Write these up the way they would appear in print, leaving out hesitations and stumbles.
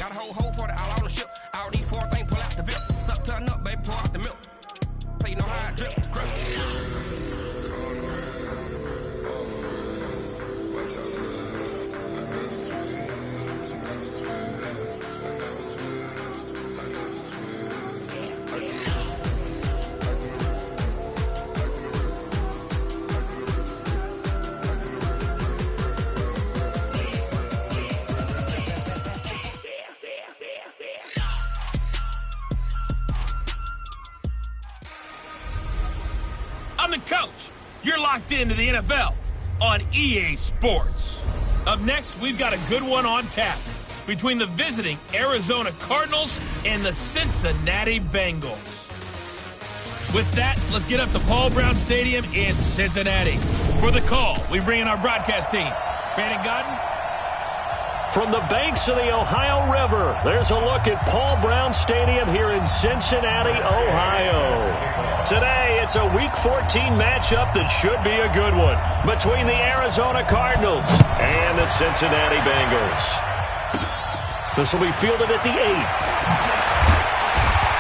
Got a whole party all on the ship. All these four things pull out the VIP. Suck, turn up, baby, pour out the milk. Tell you know how I drip. I'm the coach. You're locked into the NFL on EA Sports. Up next, we've got a good one on tap between the visiting Arizona Cardinals and the Cincinnati Bengals. With that, let's get up to Paul Brown Stadium in Cincinnati. For the call, we bring in our broadcast team. Brandon Godden. From the banks of the Ohio River, there's a look at Paul Brown Stadium here in Cincinnati, Ohio. Today, it's a Week 14 matchup that should be a good one between the Arizona Cardinals and the Cincinnati Bengals. This will be fielded at the 8.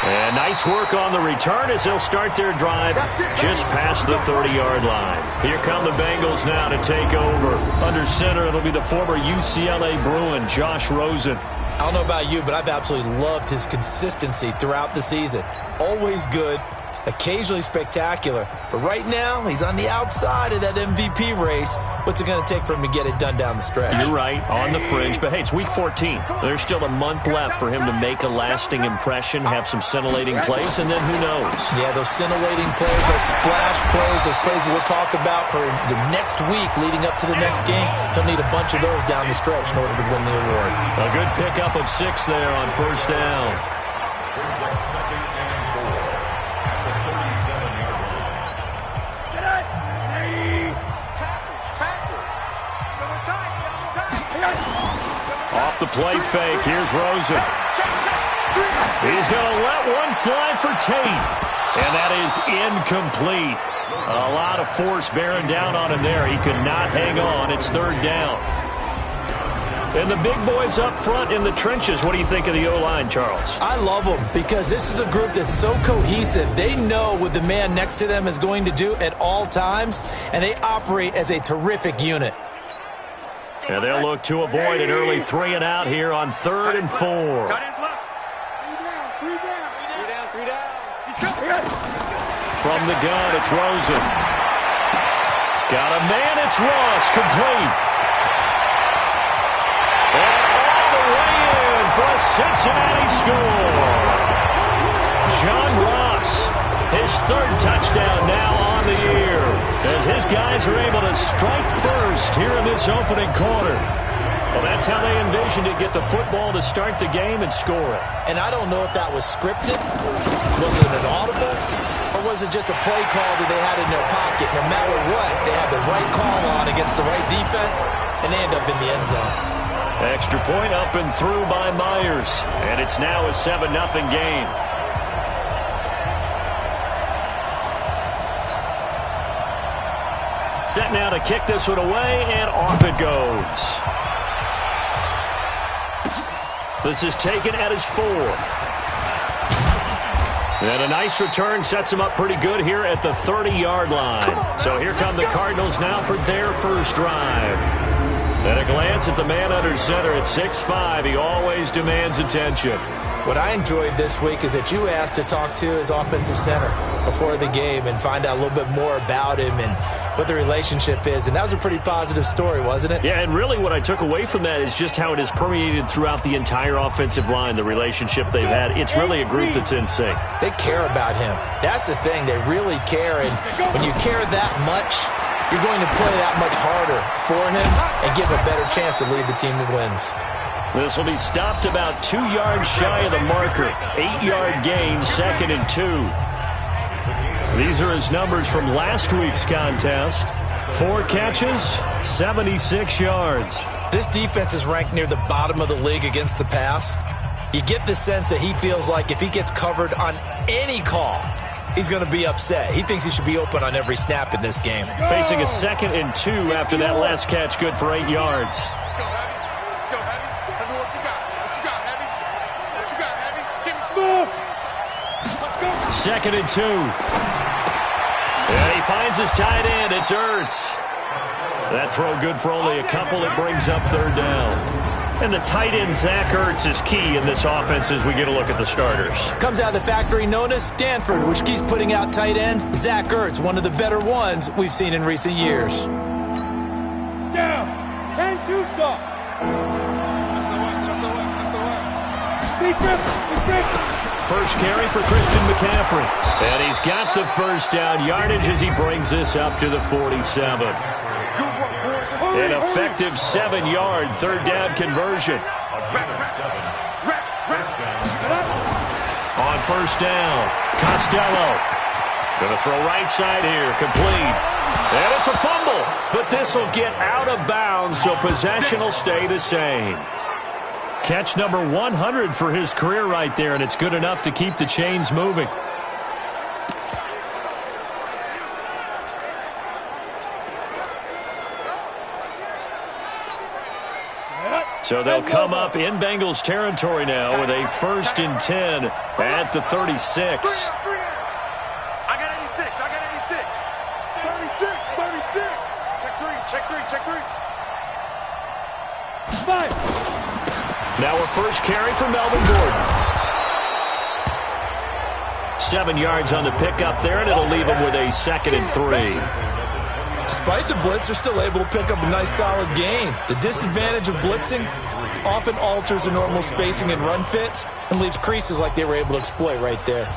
And nice work on the return as they'll start their drive just past the 30-yard line. Here come the Bengals now to take over. Under center, it'll be the former UCLA Bruin, Josh Rosen. I don't know about you, but I've absolutely loved his consistency throughout the season. Always good, occasionally spectacular. But right now, he's on the outside of that MVP race. What's it going to take for him to get it done down the stretch? You're right, on the fringe. But, hey, it's Week 14. There's still a month left for him to make a lasting impression, have some scintillating plays, and then who knows? Yeah, those scintillating plays, those splash plays, those plays we'll talk about for the next week leading up to the next game. He'll need a bunch of those down the stretch in order to win the award. A good pickup of 6 there on first down. Off the play fake, here's Rosen. He's going to let one fly for Tate. And that is incomplete. A lot of force bearing down on him there. He could not hang on. It's third down. And the big boys up front in the trenches. What do you think of the O-line, Charles? I love them because this is a group that's so cohesive. They know what the man next to them is going to do at all times, and they operate as a terrific unit. And they'll look to avoid an early 3-and-out here on 3rd and 4. From the gun, it's Rosen. Got a man, it's Ross, complete. And all the way in for a Cincinnati score. John Ross, his 3rd touchdown now on the year, as his guys are able to strike first here in this opening quarter. Well, that's how they envisioned it, get the football to start the game and score it. And I don't know if that was scripted. Was it an audible? Or was it just a play call that they had in their pocket? No matter what, they had the right call on against the right defense, and they end up in the end zone. Extra point up and through by Myers. And it's now a 7-0 game. Set now to kick this one away, and off it goes. This is taken at his 4. And a nice return sets him up pretty good here at the 30-yard line. So here come the Cardinals now for their first drive. And a glance at the man under center at 6'5". He always demands attention. What I enjoyed this week is that you asked to talk to his offensive center before the game and find out a little bit more about him and what the relationship is. And that was a pretty positive story, wasn't it? Yeah, and really what I took away from that is just how it has permeated throughout the entire offensive line, the relationship they've had. It's really a group that's in sync. They care about him. That's the thing. They really care. And when you care that much, you're going to play that much harder for him and give a better chance to lead the team that wins. This will be stopped about 2 yards shy of the marker. 8-yard gain, 2nd and 2. These are his numbers from last week's contest. 4 catches, 76 yards. This defense is ranked near the bottom of the league against the pass. You get the sense that he feels like if he gets covered on any call, he's going to be upset. He thinks he should be open on every snap in this game. Facing a 2nd and 2 after that last catch, good for 8 yards. Let's go, Heavy. Let's go, Heavy. Heavy, what you got? What you got, Heavy? What you got, Heavy? Give me smooth. Second and 2. And he finds his tight end. It's Ertz. That throw good for only a couple. It brings up third down. And the tight end, Zach Ertz, is key in this offense as we get a look at the starters. Comes out of the factory known as Stanford, which keeps putting out tight ends. Zach Ertz, one of the better ones we've seen in recent years. Down. 10-2 stop. First carry for Christian McCaffrey. And he's got the first down yardage as he brings this up to the 47. An effective 7-yard third down conversion. On first down, Costello. Going to throw right side here, complete. And it's a fumble, but this will get out of bounds, so possession will stay the same. Catch number 100 for his career right there, and it's good enough to keep the chains moving. So they'll come up in Bengals territory now with a 1st and 10 at the 36. I got 86. I got 86. 36. Check three. Five. Now a first carry for Melvin Gordon. 7 yards on the pickup there, and it'll leave him with a 2nd and 3. Despite the blitz, they're still able to pick up a nice, solid gain. The disadvantage of blitzing often alters the normal spacing and run fits and leaves creases like they were able to exploit right there.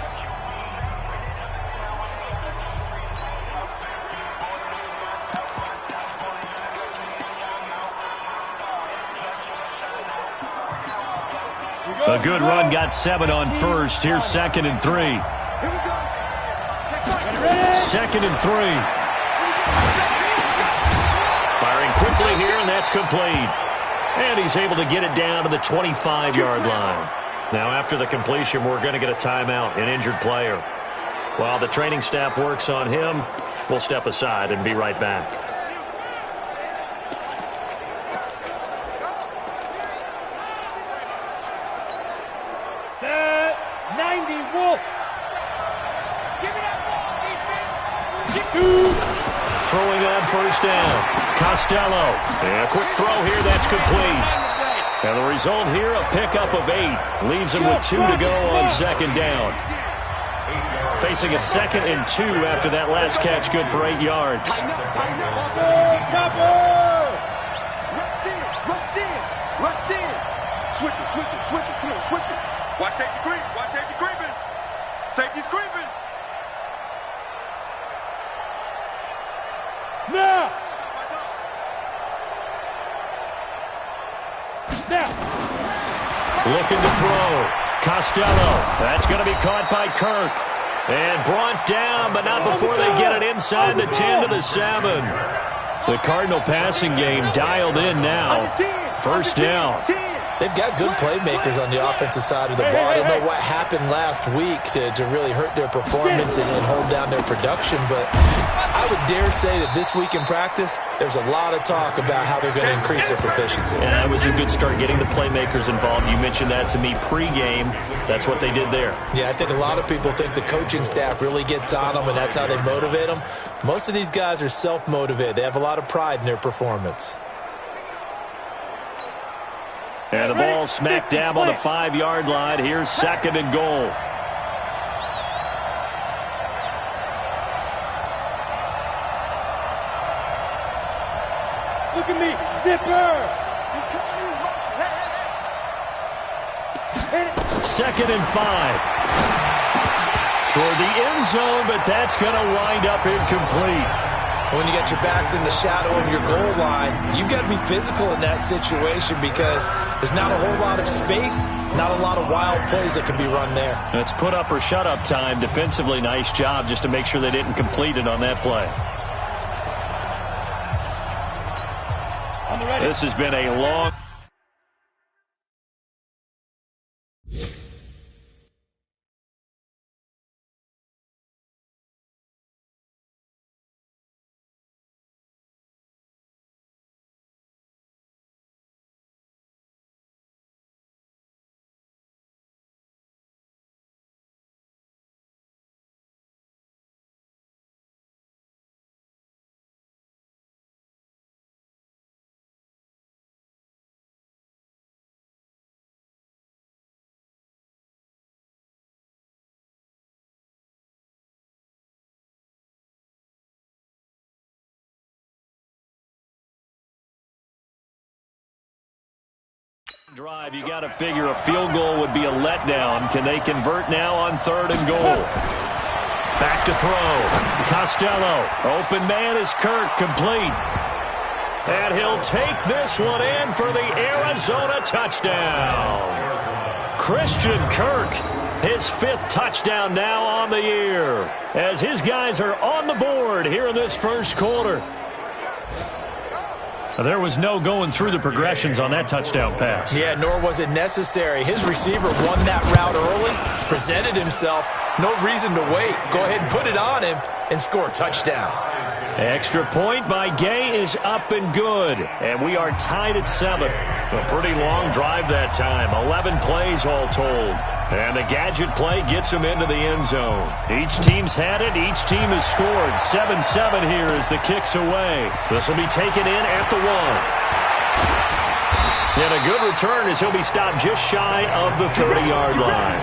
A good run, got 7 on first. Here's 2nd and 3. 2nd and 3. Firing quickly here, and that's complete. And he's able to get it down to the 25-yard line. Now, after the completion, we're going to get a timeout, an injured player. While the training staff works on him, we'll step aside and be right back. Set. 90 Wolf. Give me that ball, defense. 2. Throwing on first down, Costello. And a quick throw here, that's complete. And the result here, a pickup of 8. Leaves him with 2 to go on 2nd down. Facing a 2nd and 2 after that last catch, good for 8 yards. Rush in. Switch it. Come on, switch it. Watch safety creeping. Safety's creeping. Now. Looking to throw. Costello. That's going to be caught by Kirk. And brought down, but not before they get it inside the 10 to the 7. The Cardinal passing game dialed in now. First down. They've got good playmakers on the offensive side of the ball. I don't know what happened last week to really hurt their performance and hold down their production, but I would dare say that this week in practice, there's a lot of talk about how they're going to increase their proficiency. And that was a good start, getting the playmakers involved. You mentioned that to me pregame. That's what they did there. Yeah, I think a lot of people think the coaching staff really gets on them, and that's how they motivate them. Most of these guys are self-motivated. They have a lot of pride in their performance. And the ball smack dab on the 5-yard line. Here's 2nd and goal. Look at me. Zipper. 2nd and 5. Toward the end zone, but that's going to wind up incomplete. When you got your backs in the shadow of your goal line, you've got to be physical in that situation because there's not a whole lot of space, not a lot of wild plays that can be run there. It's put up or shut up time. Defensively, nice job just to make sure they didn't complete it on that play. This has been a long... Drive, you got to figure a field goal would be a letdown. Can they convert now on 3rd and goal? Back to throw. Costello. Open man is Kirk, complete. And he'll take this one in for the Arizona touchdown. Christian Kirk, his 5th touchdown now on the year, as his guys are on the board here in this first quarter. There was no going through the progressions on that touchdown pass. Yeah, nor was it necessary. His receiver won that route early, presented himself. No reason to wait. Go ahead and put it on him and score a touchdown. Extra point by Gay is up and good. And we are tied at 7. A pretty long drive that time. 11 plays all told. And the gadget play gets him into the end zone. Each team's had it. Each team has scored. 7-7 here as the kick's away. This will be taken in at the 1. And a good return as he'll be stopped just shy of the 30-yard line.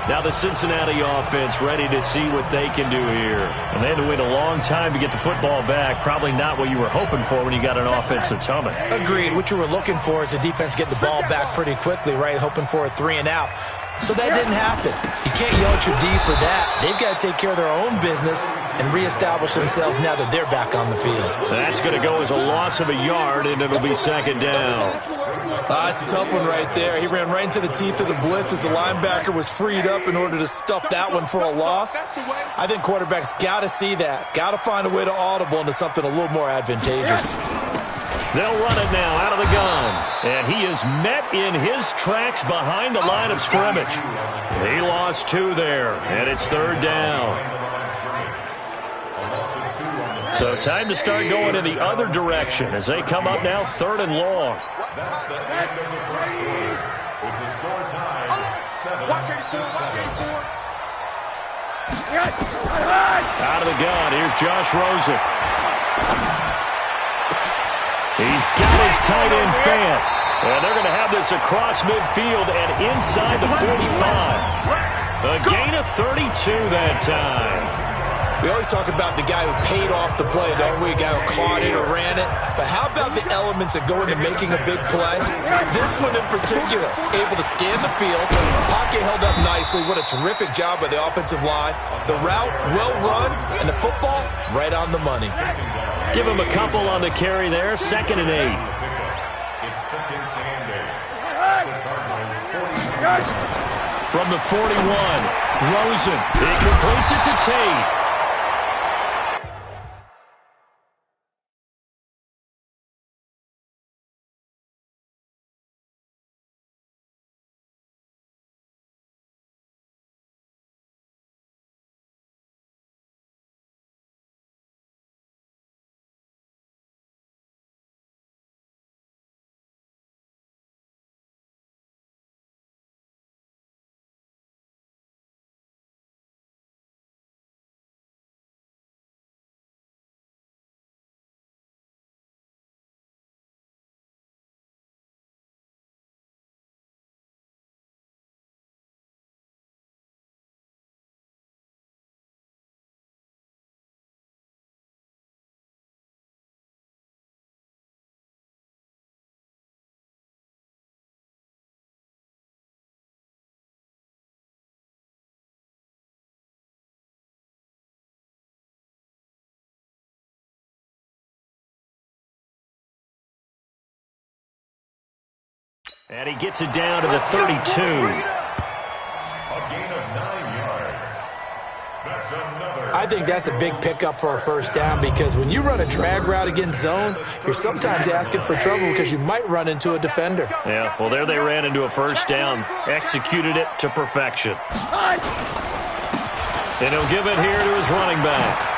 Now the Cincinnati offense ready to see what they can do here. And they had to wait a long time to get the football back. Probably not what you were hoping for when you got an offense that's humming. Agreed. What you were looking for is the defense getting the ball back pretty quickly, right? Hoping for a 3 and out. So that didn't happen. You can't yell at your D for that. They've got to take care of their own business and reestablish themselves now that they're back on the field. That's going to go as a loss of a yard, and it'll be 2nd down. It's a tough one right there. He ran right into the teeth of the blitz as the linebacker was freed up in order to stuff that one for a loss. I think quarterbacks got to see that. Got to find a way to audible into something a little more advantageous. They'll run it now out of the gun. And he is met in his tracks behind the line of scrimmage. He lost 2 there, and it's 3rd down. So time to start going in the other direction as they come up now 3rd and long. That's the end of the first quarter with the score tied 7-7. Out of the gun, here's Josh Rosen. He's got his tight end fan. And they're going to have this across midfield and inside the 45. A gain of 32 that time. We always talk about the guy who paid off the play, don't we? A guy who caught it or ran it. But how about the elements that go into making a big play? This one in particular, able to scan the field. Pocket held up nicely. What a terrific job by the offensive line. The route, well run, and the football, right on the money. Give him a couple on the carry there. 2nd and 8. It's 2nd and 8. From the 41, Rosen. He completes it to Tate. And he gets it down to the 32. A gain of 9 yards. That's another. I think that's a big pickup for a first down because when you run a drag route against zone, you're sometimes asking for trouble because you might run into a defender. Yeah, well, there they ran into a first down. Executed it to perfection. And he'll give it here to his running back.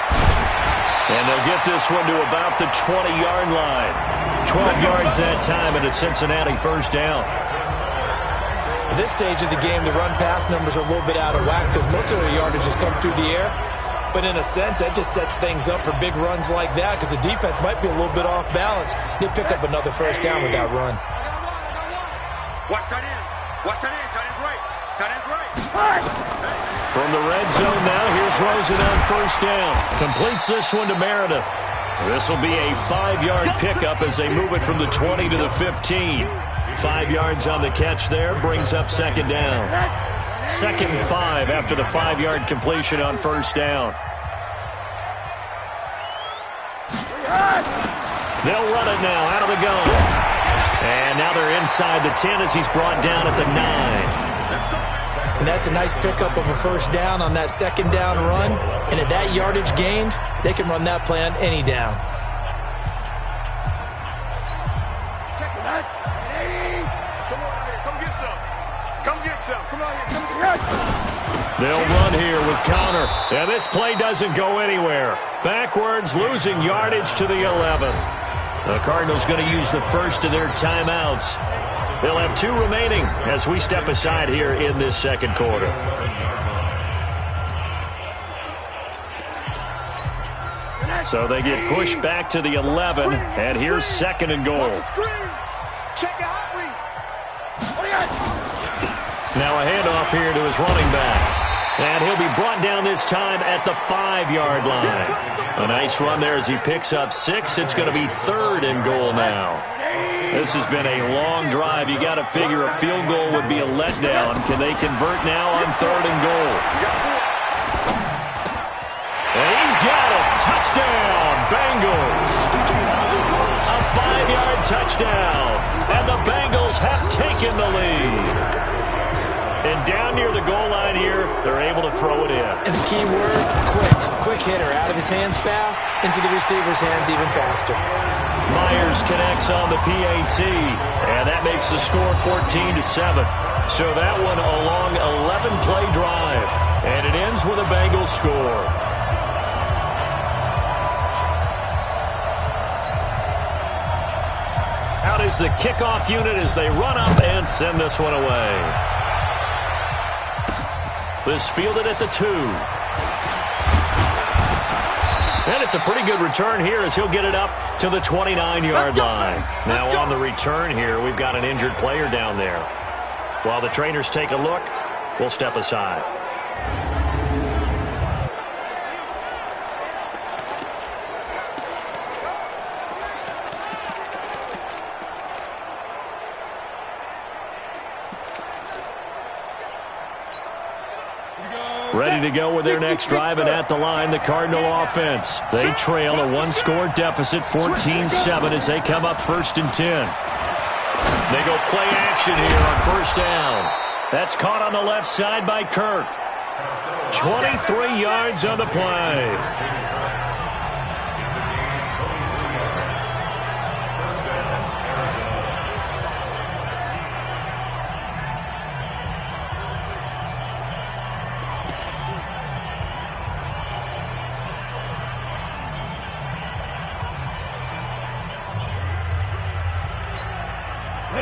And they'll get this one to about the 20-yard line. 12 yards that time and a Cincinnati first down. At this stage of the game, the run-pass numbers are a little bit out of whack because most of the yardage has come through the air. But in a sense, that just sets things up for big runs like that because the defense might be a little bit off balance. They pick up another first down with that run. Watch tight end. Watch tight end. Tight end's right. Tight end's right. From the red zone now, here's Rosen on first down. Completes this one to Meredith. This will be a 5-yard pickup as they move it from the 20 to the 15. 5 yards on the catch there brings up second down. 2nd and 5 after the 5-yard completion on first down. They'll run it now out of the gun. And now they're inside the 10 as he's brought down at the 9. And that's a nice pickup of a first down on that second down run. And at that yardage gained, they can run that play on any down. They'll run here with Connor. And this play doesn't go anywhere. Backwards, losing yardage to the 11. The Cardinals going to use the first of their timeouts. They'll have 2 remaining as we step aside here in this second quarter. So they get pushed back to the 11, and here's 2nd and goal. Now a handoff here to his running back. And he'll be brought down this time at the 5-yard line. A nice run there as he picks up 6. It's going to be 3rd and goal now. This has been a long drive. You got to figure a field goal would be a letdown. Can they convert now on 3rd and goal? And he's got it. Touchdown, Bengals. A 5-yard touchdown. And the Bengals have taken the lead. And down near the goal line here, they're able to throw it in. And the key word, quick. Quick hitter. Out of his hands fast, into the receiver's hands even faster. Myers connects on the PAT, and that makes the score 14-7. So that one a long 11-play drive, and it ends with a Bengals score. Out is the kickoff unit as they run up and send this one away. This fielded at the 2. And it's a pretty good return here as he'll get it up to the 29-yard line. Now on the return here, we've got an injured player down there. While the trainers take a look, we'll step aside. Ready to go with their next drive, and at the line, the Cardinal offense. They trail a 1-score deficit, 14-7, as they come up 1st and 10. They go play action here on first down. That's caught on the left side by Kirk. 23 yards on the play.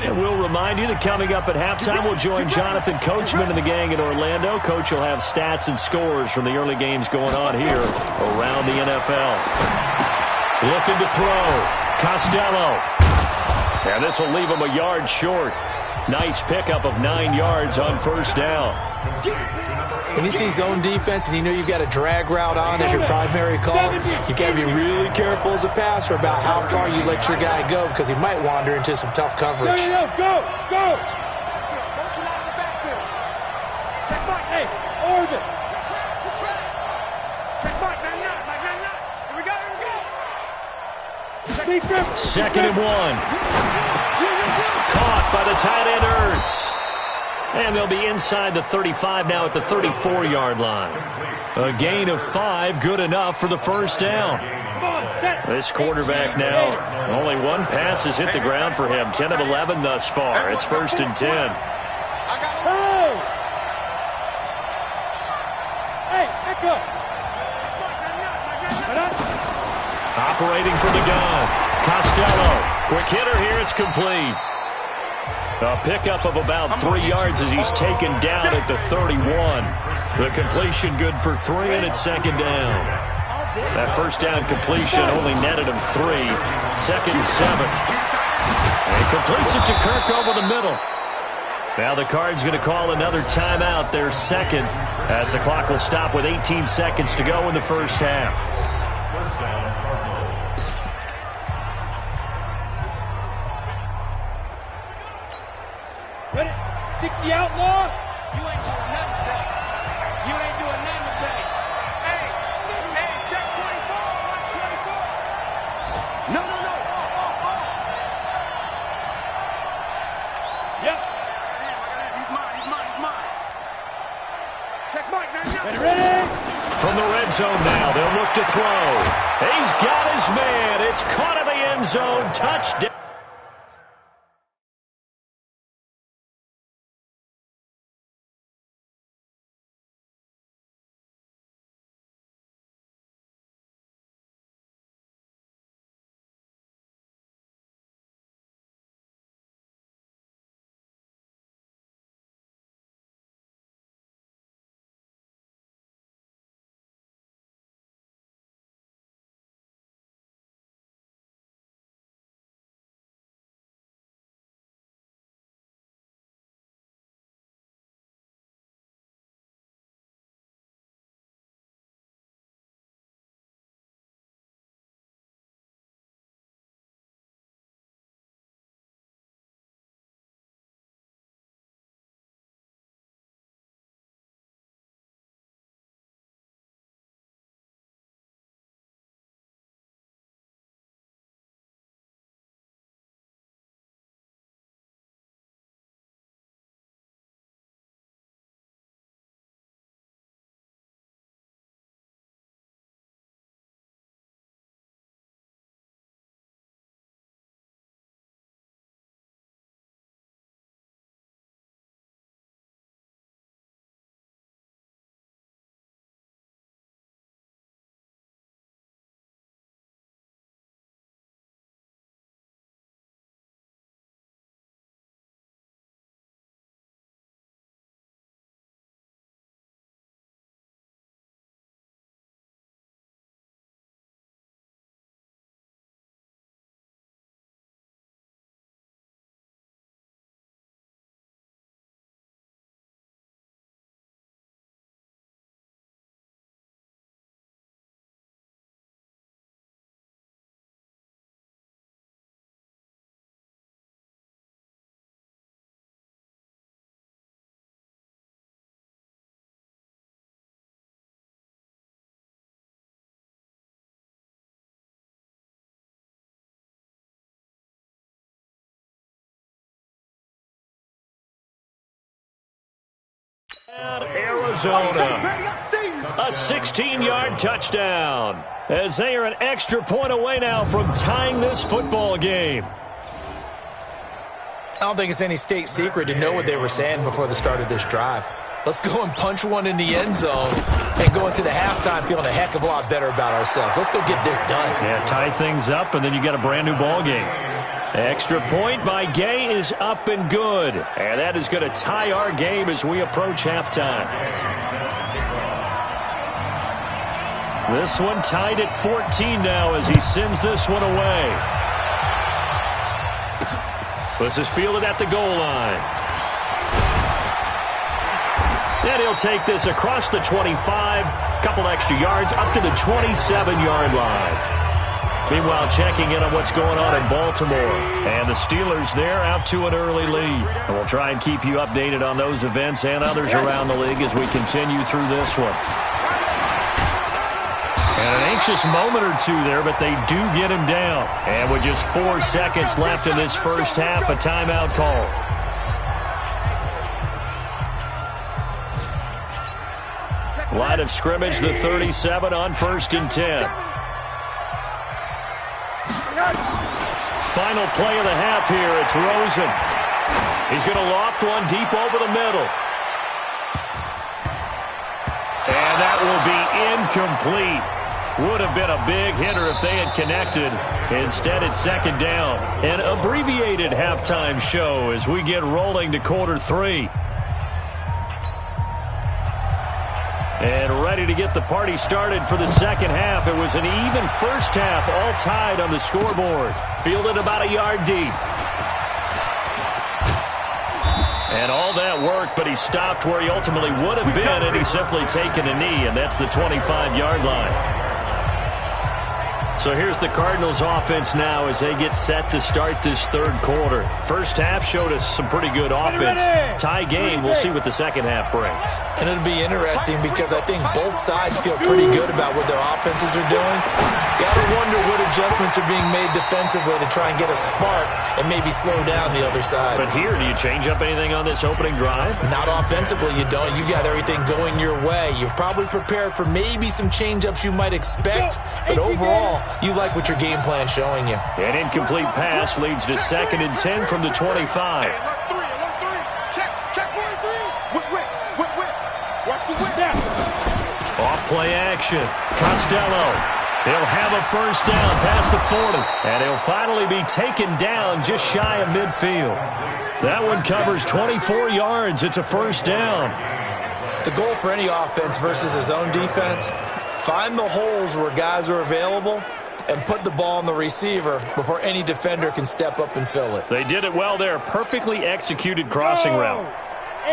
And we'll remind you that coming up at halftime, we'll join Jonathan Coachman and the gang in Orlando. Coach will have stats and scores from the early games going on here around the NFL. Looking to throw. Costello. And this will leave him a yard short. Nice pickup of 9 yards on first down. When you see zone defense and you know you've got a drag route on as your primary call, you got to be really careful as a passer about how far you let your guy go because he might wander into some tough coverage. Go! Check Mike, hey, orbit. Check Mike, Here we go. 2nd and 1. Caught by the tight end Ertz. And they'll be inside the 35 now at the 34-yard line. A gain of 5, good enough for the first down. This quarterback now, only 1 pass has hit the ground for him. 10 of 11 thus far. It's 1st and 10. Operating from the gun. Costello. Quick hitter here. It's complete. A pickup of about 3 yards as he's taken down at the 31. The completion good for 3, and it's 2nd down. That first down completion only netted him 3. 2nd and 7. And he completes it to Kirk over the middle. Now the Cards going to call another timeout, their 2nd, as the clock will stop with 18 seconds to go in the first half. 360 outlaw. You ain't doing nothing today. You ain't doing nothing today. Hey, check 24. No. Yep. He's mine. Check Mike, man. Ready? From the red zone now, they'll look to throw. He's got his man. It's caught in the end zone. Touchdown. Arizona, a 16-yard touchdown, as they are an extra point away now from tying this football game. I don't think it's any state secret to know what they were saying before the start of this drive. Let's go and punch one in the end zone and go into the halftime feeling a heck of a lot better about ourselves. Let's go get this done. Yeah, tie things up, and then you got a brand-new ball game. Extra point by Gay is up and good. And that is going to tie our game as we approach halftime. This one tied at 14 now as he sends this one away. This is fielded at the goal line. And he'll take this across the 25, couple extra yards up to the 27-yard line. Meanwhile, checking in on what's going on in Baltimore. And the Steelers there out to an early lead. And we'll try and keep you updated on those events and others around the league as we continue through this one. And an anxious moment or two there, but they do get him down. And with just 4 seconds left in this first half, a timeout call. Line of scrimmage, the 37 on 1st and 10. Final play of the half here. It's Rosen. He's going to loft one deep over the middle. And that will be incomplete. Would have been a big hitter if they had connected. Instead, it's second down. An abbreviated halftime show as we get rolling to quarter 3. And ready to get the party started for the second half. It was an even first half, all tied on the scoreboard. Fielded about a yard deep. And all that work, but he stopped where he ultimately would have been, and he's simply taken a knee, and that's the 25-yard line. So here's the Cardinals offense now as they get set to start this third quarter. First half showed us some pretty good offense. Tie game, we'll see what the second half brings. And it'll be interesting because I think both sides feel pretty good about what their offenses are doing. Got to wonder what adjustments are being made defensively to try and get a spark and maybe slow down the other side. But here, do you change up anything on this opening drive? Not offensively, you don't. You got everything going your way. You've probably prepared for maybe some change-ups you might expect, but overall, you like what your game plan's showing you. An incomplete pass leads to 2nd and 10 from the 25. Alert three. Check 43. Whip. Watch the whip. Off-play action. Costello. He'll have a first down past the 40. And he'll finally be taken down just shy of midfield. That one covers 24 yards. It's a first down. The goal for any offense versus his own defense, find the holes where guys are available and put the ball on the receiver before any defender can step up and fill it. They did it well there. Perfectly executed crossing route.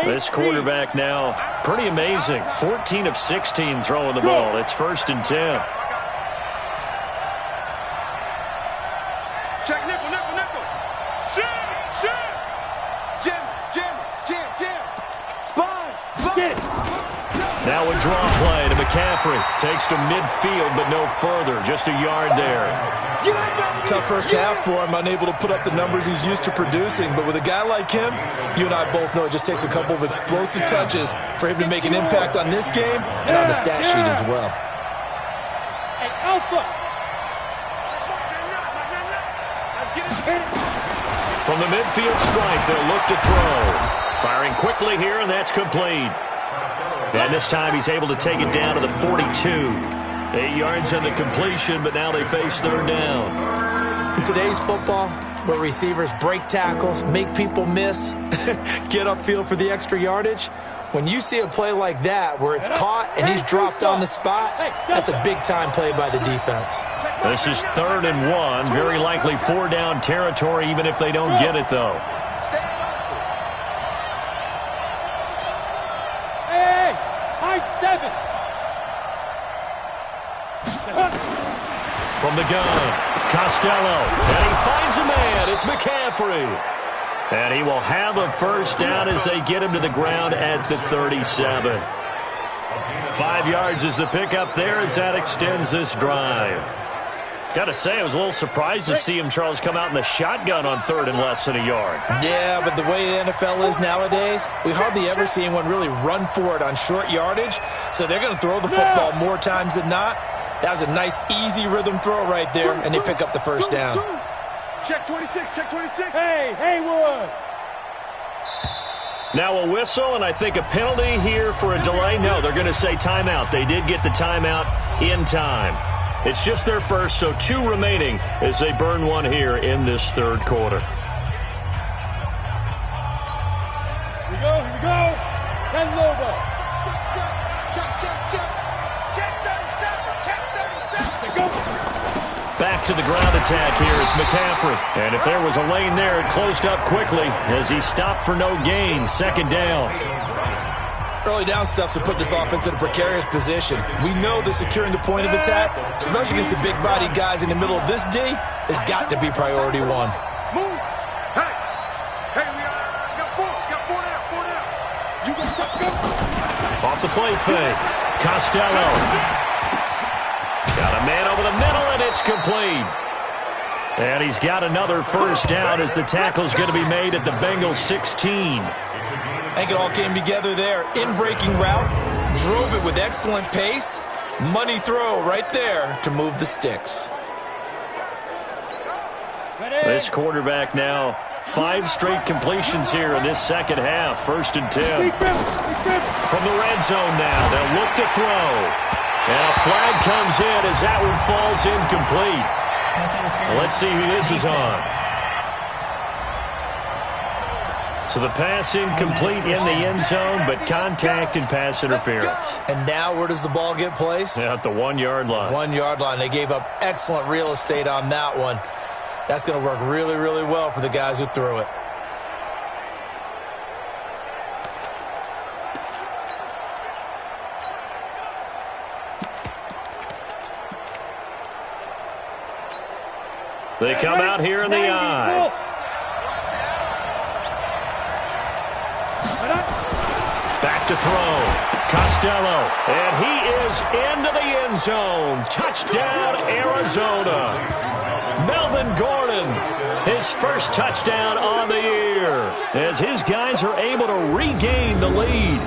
This quarterback now, pretty amazing. 14 of 16 throwing the ball. It's 1st and 10. Check nickel. Jam. Sponge. Get it. Now a draw play to McCaffrey. Takes to midfield, but no further. Just a yard there. Tough first half for him, unable to put up the numbers he's used to producing. But with a guy like him, you and I both know it just takes a couple of explosive touches for him to make an impact on this game and on the stat sheet as well. Hey, Alpha. From the midfield strike, they'll look to throw. Firing quickly here, and that's complete. And this time he's able to take it down to the 42. 8 yards on the completion, but now they face 3rd down. In today's football, where receivers break tackles, make people miss, get upfield for the extra yardage, when you see a play like that where it's caught and he's dropped on the spot, that's a big-time play by the defense. This is 3rd and 1. Very likely 4-down territory, even if they don't get it, though. Hey, high 7. From the gun, Costello, and he finds a man. It's McCaffrey. And he will have a first down as they get him to the ground at the 37. 5 yards is the pickup there as that extends this drive. Got to say, I was a little surprised to see him, Charles, come out in the shotgun on 3rd and less than a yard. Yeah, but the way the NFL is nowadays, we hardly ever see anyone really run for it on short yardage. So they're going to throw the football more times than not. That was a nice, easy rhythm throw right there, and they pick up the first down. Check 26. Hey, Haywood. Now a whistle, and I think a penalty here for a delay. No, they're going to say timeout. They did get the timeout in time. It's just their first, so 2 remaining as they burn one here in this 3rd quarter. Here we go. That's Lobo. Check 37. Go. Back to the ground attack here. It's McCaffrey. And if there was a lane there, it closed up quickly as he stopped for no gain. 2nd down. Early down stuff's to put this offense in a precarious position. We know that securing the point of attack, especially against the big-bodied guys in the middle of this D, has got to be priority 1. Move. Hey, we got 4 down. You go. Off the play fake. Costello. Got a man over the middle, and it's complete. And he's got another first down as the tackle's going to be made at the Bengals 16. I think it all came together there. In-breaking route, drove it with excellent pace. Money throw right there to move the sticks. This quarterback now, 5 straight completions here in this second half. 1st and 10. From the red zone now, they'll look to throw. And a flag comes in as that one falls incomplete. Let's see who this is on. So the pass incomplete in the end zone, but contact and pass interference. And now where does the ball get placed? Yeah, at the 1-yard line. 1-yard line. They gave up excellent real estate on that one. That's going to work really, really well for the guys who threw it. They come out here in the I. Back to throw. Costello, and he is into the end zone. Touchdown, Arizona. Melvin Gordon, his first touchdown on the year, as his guys are able to regain the lead.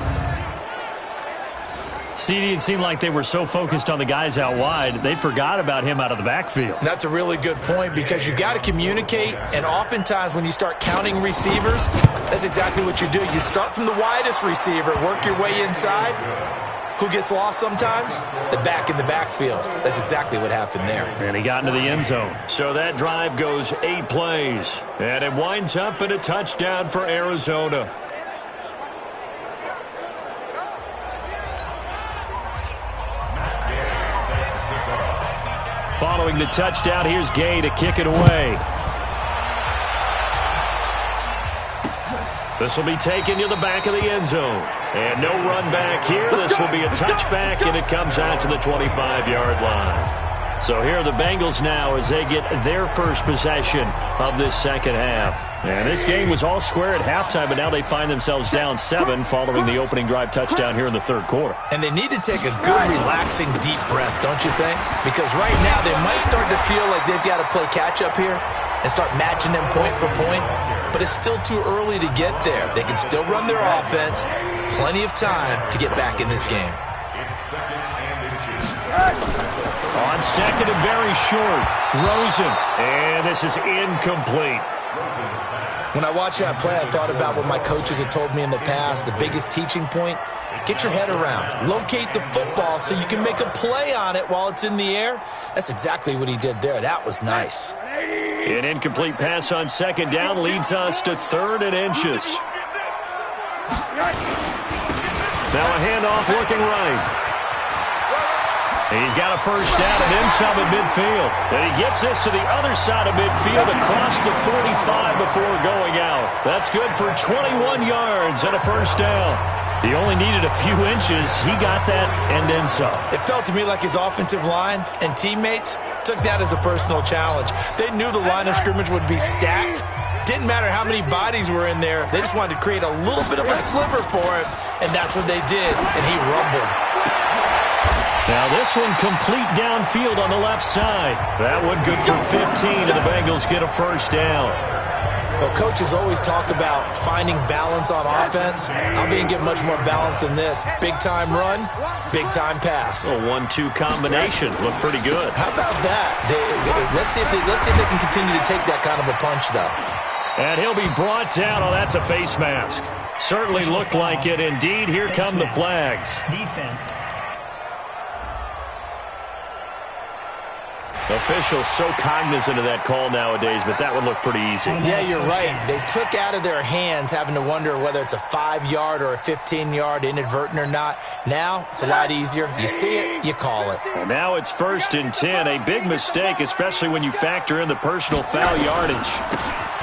CD, it seemed like they were so focused on the guys out wide, they forgot about him out of the backfield. That's a really good point, because you got to communicate, and oftentimes when you start counting receivers, that's exactly what you do. You start from the widest receiver, work your way inside. Who gets lost sometimes? The back in the backfield. That's exactly what happened there. And he got into the end zone. So that drive goes 8 plays, and it winds up in a touchdown for Arizona. Following the touchdown, here's Gay to kick it away. This will be taken to the back of the end zone. And no run back here. This will be a touchback, and it comes out to the 25-yard line. So here are the Bengals now as they get their first possession of this second half. And this game was all square at halftime, but now they find themselves down 7 following the opening drive touchdown here in the third quarter. And they need to take a good, relaxing, deep breath, don't you think? Because right now they might start to feel like they've got to play catch-up here and start matching them point for point. But it's still too early to get there. They can still run their offense. Plenty of time to get back in this game. On second and very short, Rosen. And this is incomplete. When I watched that play, I thought about what my coaches had told me in the past. The biggest teaching point, get your head around. Locate the football so you can make a play on it while it's in the air. That's exactly what he did there. That was nice. An incomplete pass on second down leads us to 3rd and inches. Now a handoff looking right. He's got a first down and then some at midfield. And he gets this to the other side of midfield across the 45 before going out. That's good for 21 yards and a first down. He only needed a few inches. He got that and then some. It felt to me like his offensive line and teammates took that as a personal challenge. They knew the line of scrimmage would be stacked. Didn't matter how many bodies were in there. They just wanted to create a little bit of a sliver for him, and that's what they did, and he rumbled. Now this one complete downfield on the left side. That one good for 15, and the Bengals get a first down. Well, coaches always talk about finding balance on offense. I'm being get much more balance than this. Big-time run, big-time pass. A 1-2 combination. Looked pretty good. How about that? Let's see if they can continue to take that kind of a punch, though. And he'll be brought down. Oh, that's a face mask. Certainly looked like it. Indeed, here come the flags. Defense. Officials so cognizant of that call nowadays, but that would look pretty easy. Yeah, you're right. They took out of their hands having to wonder whether it's a 5-yard or a 15-yard, inadvertent or not. Now, it's a lot easier. You see it, you call it. Well, now it's 1st and 10. A big mistake, especially when you factor in the personal foul yardage.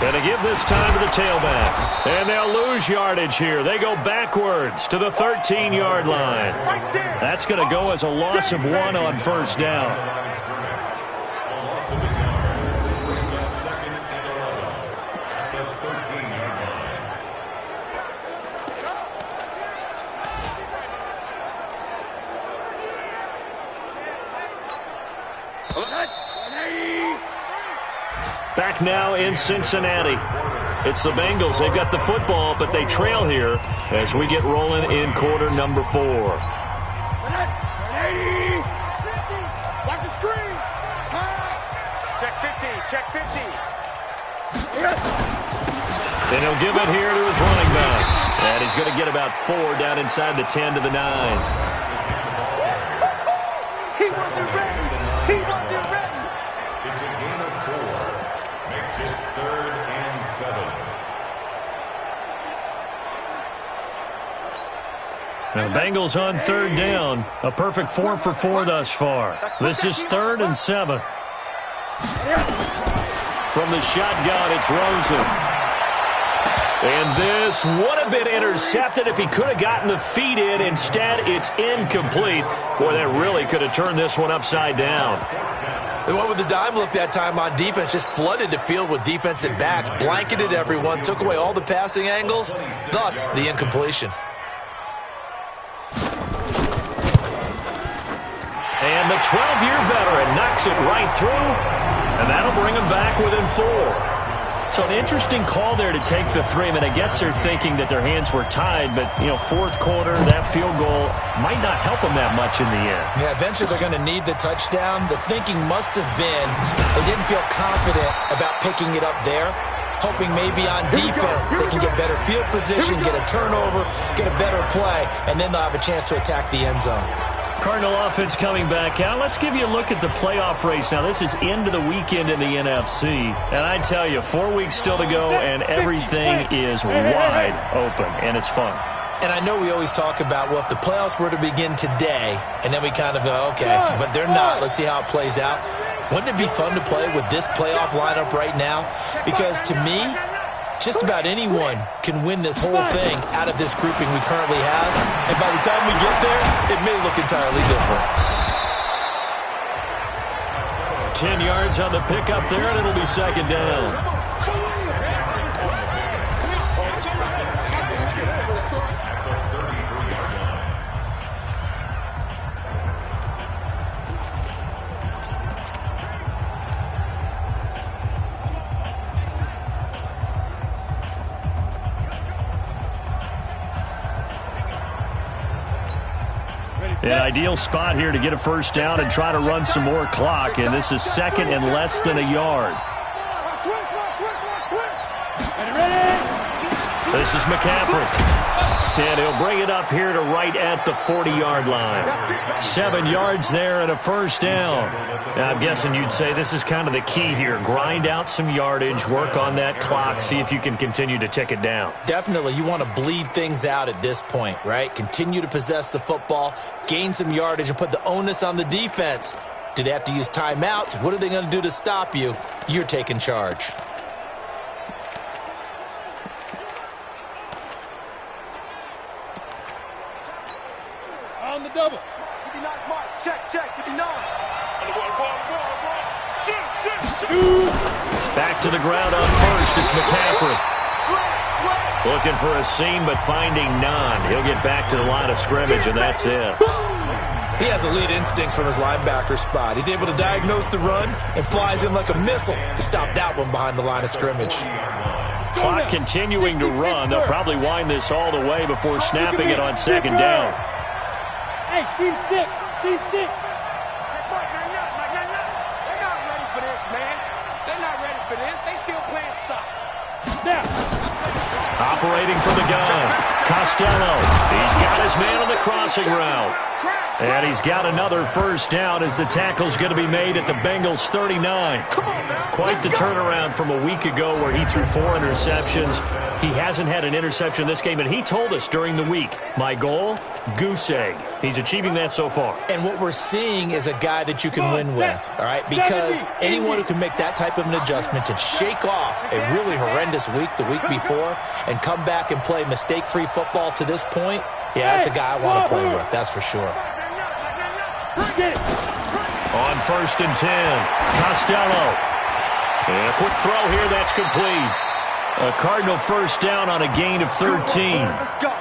And to give this time to the tailback. And they'll lose yardage here. They go backwards to the 13-yard line. That's going to go as a loss of 1 on first down. Back now in Cincinnati. It's the Bengals. They've got the football, but they trail here as we get rolling in quarter number 4. Watch the screen. Pass. Check 50. Check 50. And he'll give it here to his running back. And he's going to get about 4 down inside the 10 to the 9. He wasn't ready. He wasn't ready. It's a gain of 4. Makes it 3rd and 7. Now, Bengals on 3rd down. A perfect 4 for 4 thus far. This is 3rd and 7. From the shotgun, it's Rosen. And this would have been intercepted if he could have gotten the feet in. Instead, it's incomplete. Boy, that really could have turned this one upside down. They went with the dime look that time on defense, just flooded the field with defensive backs, blanketed everyone, took away all the passing angles, thus the incompletion. And the 12-year veteran knocks it right through, and that'll bring him back within 4. So an interesting call there to take the 3. I mean, I guess they're thinking that their hands were tied, but, you know, fourth quarter, that field goal might not help them that much in the end. Yeah, eventually they're going to need the touchdown. The thinking must have been they didn't feel confident about picking it up there, hoping maybe on defense they can get better field position, get a turnover, get a better play, and then they'll have a chance to attack the end zone. Cardinal offense coming back out. Let's give you a look at the playoff race. Now, this is into the weekend in the NFC. And I tell you, 4 weeks still to go, and everything is wide open, and it's fun. And I know we always talk about, well, if the playoffs were to begin today, and then we kind of go, okay, but they're not. Let's see how it plays out. Wouldn't it be fun to play with this playoff lineup right now? Because to me, just about anyone can win this whole thing out of this grouping we currently have. And by the time we get there, it may look entirely different. 10 yards on the pickup there, and it'll be second down. An ideal spot here to get a first down and try to run some more clock, and this is second and less than a yard. This is McCaffrey. And he'll bring it up here to right at the 40-yard line. 7 yards there and a first down. Now, I'm guessing you'd say this is kind of the key here. Grind out some yardage, work on that clock, see if you can continue to tick it down. Definitely. You want to bleed things out at this point, right? Continue to possess the football, gain some yardage, and put the onus on the defense. Do they have to use timeouts? What are they going to do to stop you? You're taking charge. On the double. 59 mark. Check. 59. Shoot. Back to the ground on first. It's McCaffrey. Looking for a seam, but finding none. He'll get back to the line of scrimmage, and that's it. He has elite instincts from his linebacker spot. He's able to diagnose the run and flies in like a missile to stop that one behind the line of scrimmage. Clock continuing to run. They'll probably wind this all the way before snapping it on second down. Hey, Team 6. Team 6. They're not ready for this, man. They're not ready for this. They still playing soccer. Now. Operating from the gun. Costello. He's got his man on the crossing route. And he's got another first down as the tackle's going to be made at the Bengals 39. Quite the turnaround from a week ago where he threw 4 interceptions. He hasn't had an interception this game, and he told us during the week, my goal, goose egg. He's achieving that so far. And what we're seeing is a guy that you can win with, all right? Because anyone who can make that type of an adjustment and shake off a really horrendous week the week before and come back and play mistake-free football to this point, yeah, that's a guy I want to play with, that's for sure. On first and 10, Costello. And a quick throw here, that's complete. A Cardinal first down on a gain of 13. Let's go.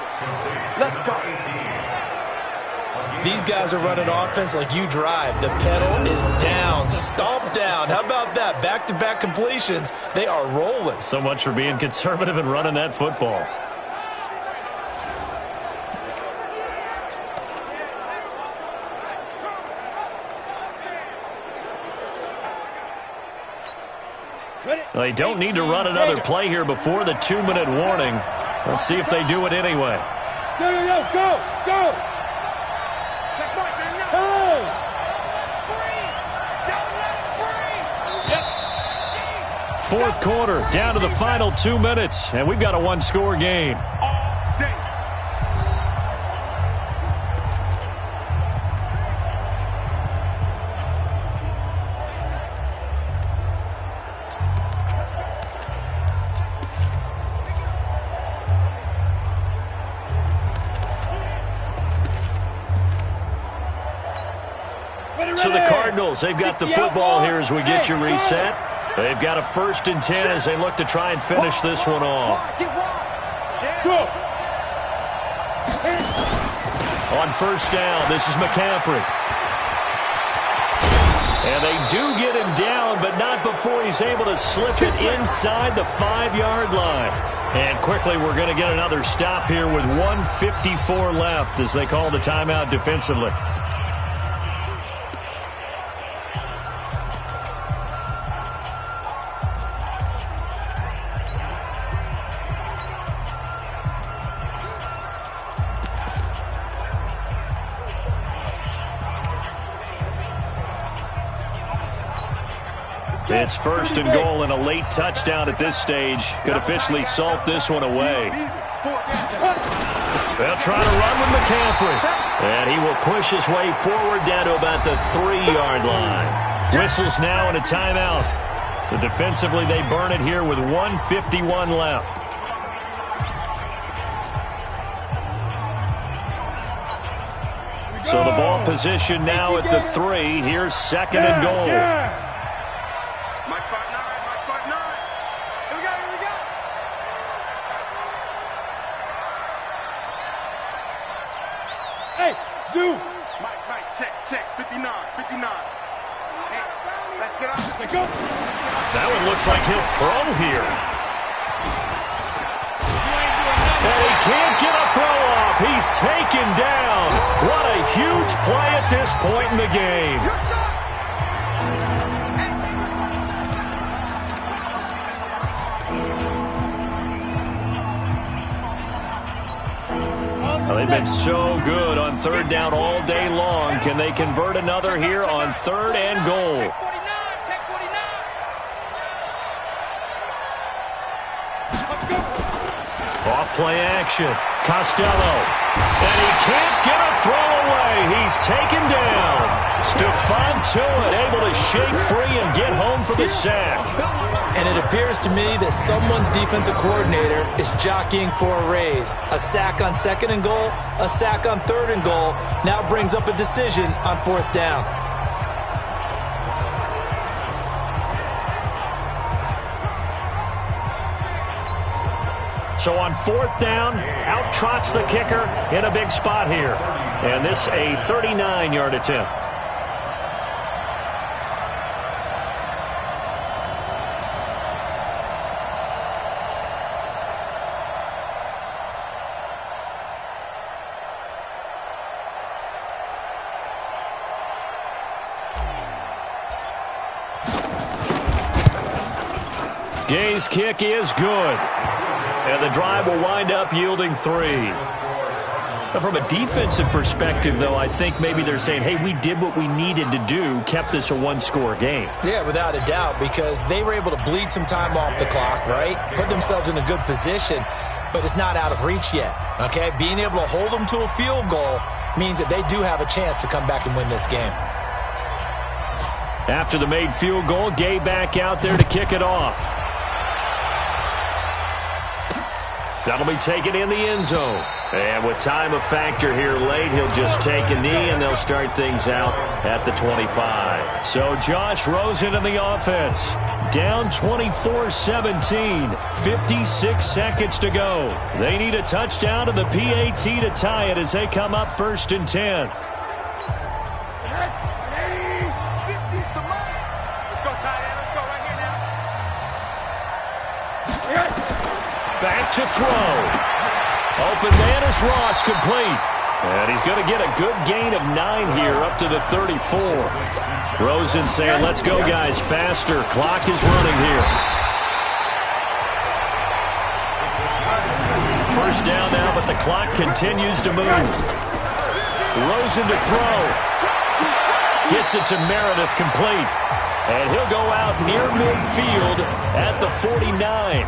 These guys are running offense like you drive. The pedal is down, stomp down. How about that? Back-to-back completions. They are rolling. So much for being conservative and running that football. They don't need to run another play here before the 2-minute warning. Let's see if they do it anyway. Go. Check mark, man. Fourth quarter, down to the final 2 minutes, and we've got a one-score game. So So the Cardinals, they've got the football here as we get you reset. They've got a 1st and 10 as they look to try and finish this one off. On 1st down, this is McCaffrey. And they do get him down, but not before he's able to slip it inside the 5-yard line. And quickly, we're going to get another stop here with 1:54 left as they call the timeout defensively. It's 1st and goal and a late touchdown at this stage. Could officially salt this one away. They'll try to run with McCaffrey. And he will push his way forward down to about the 3-yard line. Whistles now and a timeout. So defensively they burn it here with 1:51 left. So the ball position now at the 3. Here's 2nd and goal. Check, 59. Hey, let's get up. Let's go. That one looks like he'll throw here. And he can't get a throw off. He's taken down. What a huge play at this point in the game. Well, they've been so good on 3rd down all day long. Can they convert another here on 3rd and goal? Off play action. Costello. And he can't get a throw away. He's taken down. Stephon Tuitt able to shake free and get home for the sack. And it appears to me that someone's defensive coordinator is jockeying for a raise. A sack on 2nd and goal, a sack on 3rd and goal, now brings up a decision on 4th down. So on 4th down, out trots the kicker in a big spot here. And this a 39-yard attempt. Gay's kick is good. And the drive will wind up yielding 3. But from a defensive perspective, though, I think maybe they're saying, hey, we did what we needed to do, kept this a 1-score game. Yeah, without a doubt, because they were able to bleed some time off the clock, right? Put themselves in a good position, but it's not out of reach yet, okay? Being able to hold them to a field goal means that they do have a chance to come back and win this game. After the made field goal, Gay back out there to kick it off. That'll be taken in the end zone. And with time a factor here late, he'll just take a knee, and they'll start things out at the 25. So Josh Rosen in the offense. Down 24-17. 56 seconds to go. They need a touchdown to the PAT to tie it as they come up 1st and 10. Let's go, tight end. Let's go right here now. Back to throw. Open man is Ross, complete. And he's going to get a good gain of 9 here up to the 34. Rosen saying, let's go, guys, faster. Clock is running here. 1st down now, but the clock continues to move. Rosen to throw. Gets it to Meredith, complete. And he'll go out near midfield at the 49.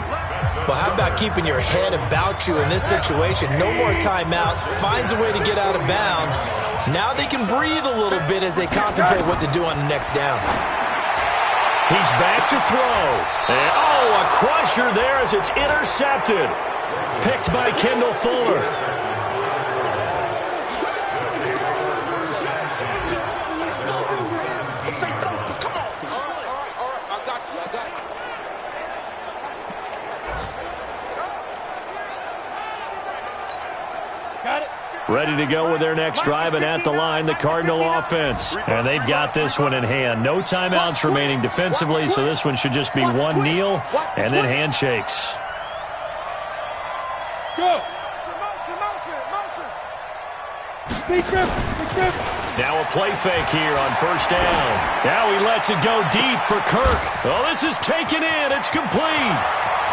Well, how about keeping your head about you in this situation? No more timeouts. Finds a way to get out of bounds. Now they can breathe a little bit as they contemplate what to do on the next down. He's back to throw. And, a crusher there as it's intercepted. Picked by Kendall Fuller. Ready to go with their next drive, and at the line, the Cardinal offense. And they've got this one in hand. No timeouts remaining defensively, so this one should just be one kneel and then handshakes. Go. Now a play fake here on first down. Now he lets it go deep for Kirk. Oh, this is taken in. It's complete.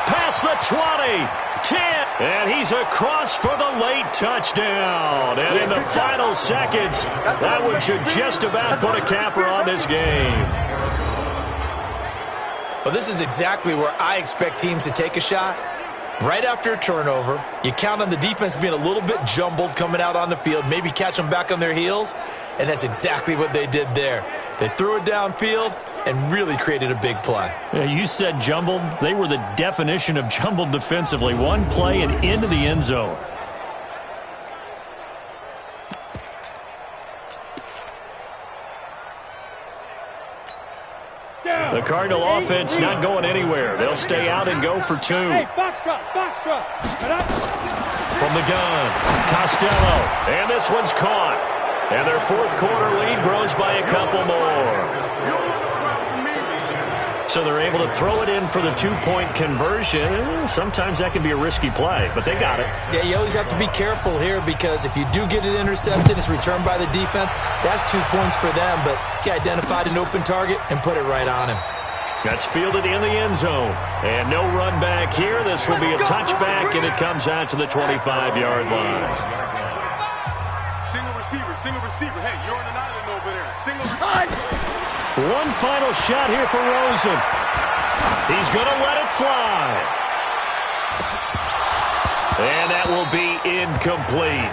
Past the 20, 10, and he's across for the late touchdown. And in the final seconds, that one should just about put a capper on this game. Well, this is exactly where I expect teams to take a shot. Right after a turnover, you count on the defense being a little bit jumbled coming out on the field, maybe catch them back on their heels, and that's exactly what they did there. They threw it downfield and really created a big play. Yeah, you said jumbled. They were the definition of jumbled defensively. One play and into the end zone. The Cardinal offense not going anywhere. They'll stay out and go for two. Hey, box drop. From the gun, Costello. And this one's caught. And their fourth quarter lead grows by a couple more. So they're able to throw it in for the two-point conversion. Sometimes that can be a risky play, but they got it. Yeah, you always have to be careful here because if you do get it intercepted, it's returned by the defense. That's 2 points for them, but he identified an open target and put it right on him. That's fielded in the end zone. And no run back here. This will be a touchback, and it comes out to the 25-yard line. Single receiver. Hey, you're on an island over there. Single receiver. One final shot here for Rosen. He's going to let it fly. And that will be incomplete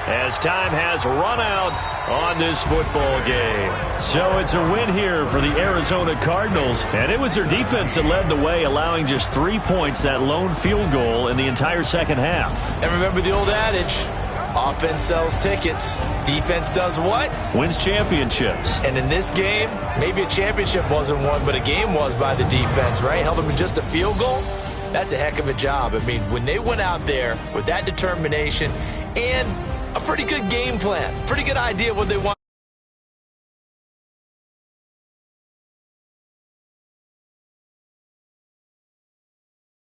as time has run out on this football game. So it's a win here for the Arizona Cardinals. And it was their defense that led the way, allowing just 3 points, that lone field goal in the entire second half. And remember the old adage, offense sells tickets. Defense does what? Wins championships. And in this game, maybe a championship wasn't won, but a game was by the defense, right? Held them in just a field goal. That's a heck of a job. I mean, when they went out there with that determination and a pretty good game plan, pretty good idea what they want